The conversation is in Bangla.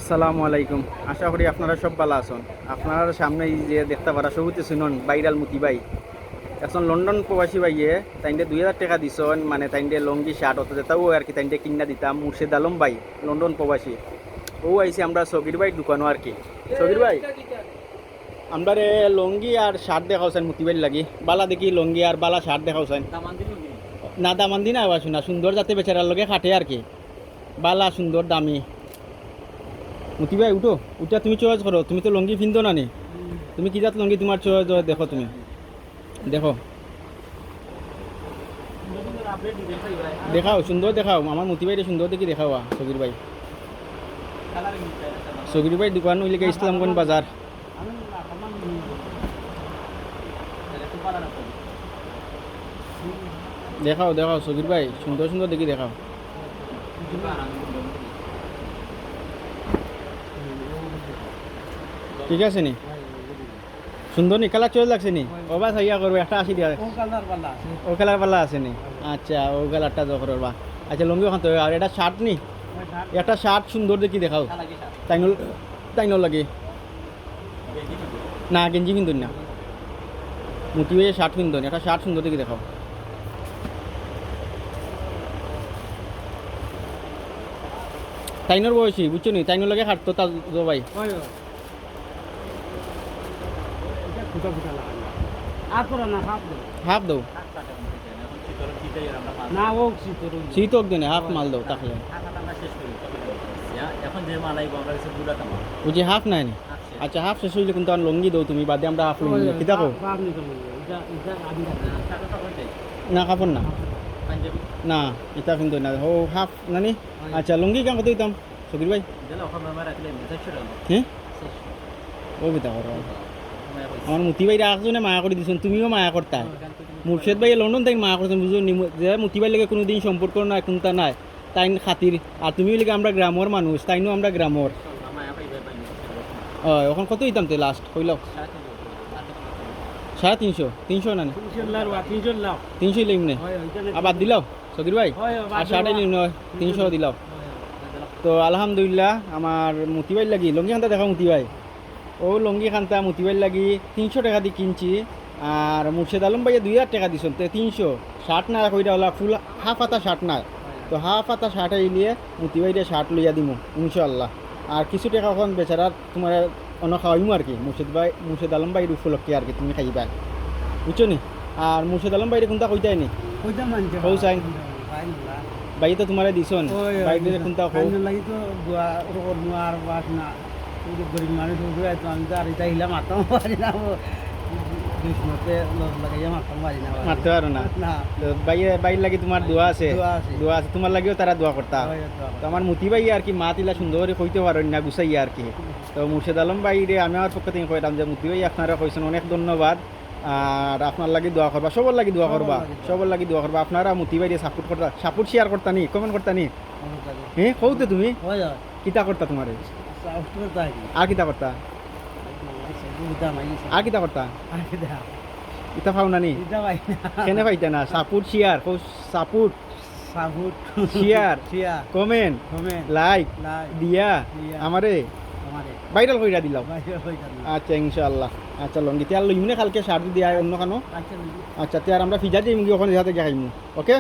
আসসালামু আলাইকুম। আশা করি আপনারা সব ভালো আছেন। আপনারা সামনে এই যে দেখতে পারা সবুতে শুনুন বাইরাল মুতি ভাই এখন লন্ডন প্রবাসী ভাইয়ে তাইন্ডে 2000 টাকা দিছন, মানে তাইন্ডে লঙ্গি শার্ট অত যেটাও আর কি তাইন্ডে কিনা দিতাম। মুর্শেদ আলম ভাই লন্ডন প্রবাসী ও আইসি আমরা সগির ভাই দোকানও আর কি। সগির ভাই আমরা রে লঙ্গি আর শার্ট দেখাওছেন মুতি ভাই লাগি বালা দেখি লঙ্গি আর বালা শার্ট দেখাওছেন না দামান দিন আবার শোনা সুন্দর যাতে বেচারার লগে খাটে আর কি বালা সুন্দর দামি। মতি ভাই উঠো উঠা তুমি চয়েস করো, তুমি তো লঙ্গি ফিনতো না নি, তুমি কি জাত লঙ্গি তোমার চয়েস দেখো, তুমি দেখো দেখাও সুন্দর দেখাও আমার মতি ভাই সুন্দর দেখি দেখাও সগির ভাই। সগির ভাই দোকান ওই লেগে ইসলামগঞ্জ বাজার। দেখাও দেখাও সগির ভাই সুন্দর সুন্দর দেখি দেখাও। ঠিক আছে নি সুন্দর নি কালার চয়েস লাগছে নি ও বা সাইয়া করবো একটা আসি দিয়া ও কালার পাল্লা আছে নি। আচ্ছা ও কালারটা তো করো বা। আচ্ছা লঙ্গি ওখান তো আর এটা শার্ট নি একটা শার্ট সুন্দর দেখি দেখাও তাইনল তাইনল লাগে না গেঞ্জি কিনতুন না মুতি হয়ে শার্ট কিনতুন একটা শার্ট সুন্দর দেখি দেখাও। তাইনর বয়সী বুঝছো নি তাইনর লাগে খাটতো তা ভাই হাফ দাও শীত হোক দিনে হাফ মাল দাও তাহলে বুঝি হাফ নাই নি। আচ্ছা হাফ শেষ হইলে কিন্তু লঙ্গি দাও তুমি বাদে আমরা হাফ লঙ্গি কি দেখো না কাপড় না না এটা কিন্তু না ও হাফ নানি। আচ্ছা লঙ্গি কেমন কত দিতাম সকির ভাই হ্যাঁ ও বিতা করো আমার মুতি ভাই রাখছো মায়া করে দিচ্ছেন তুমিও মায়া করতা মুর্শেদ ভাই লন্ডন থেকে মায়া করছেন বুঝো যে মুতি ভাই লেগে কোনোদিন সম্পর্ক নাই কোনটা নাই তাই খাতির আর তুমি লেগে আমরা গ্রামের মানুষ তাইনো আমরা গ্রামের এখন কত দিতাম তো লাস্ট হইল 350 300 না 300 লিম নে আবার দিলাও সকির ভাই আর 3.5 লিম 300 দিলাও। তো আলহামদুলিল্লাহ আমার মুতি ভাই লাগি লঙ্গি খান্তা দেখা মুতি ভাই ও লঙ্গি খান্তা মুতি ভাই লাগি 300 টাকা দিয়ে কিনছি আর মুর্শেদ আলম ভাইয়া 2000 টাকা দিছেন তো 300 শার্ট না কইরা হলা ফুল হাফ হাতা শার্ট না তো হাফ হাতা শার্ট আইলিয়ে মুতি ভাইরে শার্ট লইয়া দিমু ইনশাআল্লাহ। আর কিছু টাকা এখন বেচারা তোমার অন্য খাওয়াইমু আর কি মুর্শেদ আলম ভাইয়ের উপলক্ষে আর কি তুমি খাইবা বুঝছো নি। আর মুর্শেদ আলম ভাইরে কোনটা কইতাই নি হৌ চাই ভাই তো তোমারে দিছন ভাই দিলে কোনটা হৌ লাগি তো দুয়া রোড নোয়ার বাস না ওই গরিব মানুষ উঠে তো আমি তো আর এটা হিলা মারতাম পারি না মারতে পারো না তো বাইর লাগি তোমার দোয়া আছে তোমার লাগিও তারা দোয়া করতা। তো আমার মুতি ভাই আর কি মা তিলা সুন্দর করে কইতে পারো না গুছাইয়া আর কি। তো মুর্শেদ আলম ভাই রে আমি আমার পক্ষ থেকে কইতাম যে মুতি ভাই আপনারা কইছেন অনেক ধন্যবাদ আর আপনার লাগি দোয়া করবা সবার লাগি দোয়া করবা সবার লাগি দোয়া করবা আপনারা মুতি ভাই সাপোর্ট করতা সাপোর্ট শেয়ার করতা নি কমেন্ট করতা নি হ্যাঁ কৌতে তুমি কিতা করতা তোমার আর কিতা করতা আর কিতা করতা ইতা পাও না নি কেনে পাইতা না support share support share comment like দিয়া আমারে ভাইরাল কইরা দিলাম। আচ্ছা ইনশাআল্লাহ। আচ্ছা লঙ্গি তেল লইমু না কালকে শার্ট দিয়া অন্য কানো। আচ্ছা তে আর আমরা ফিজা দিই মুগি ওখানে যাতে খাইমু ওকে।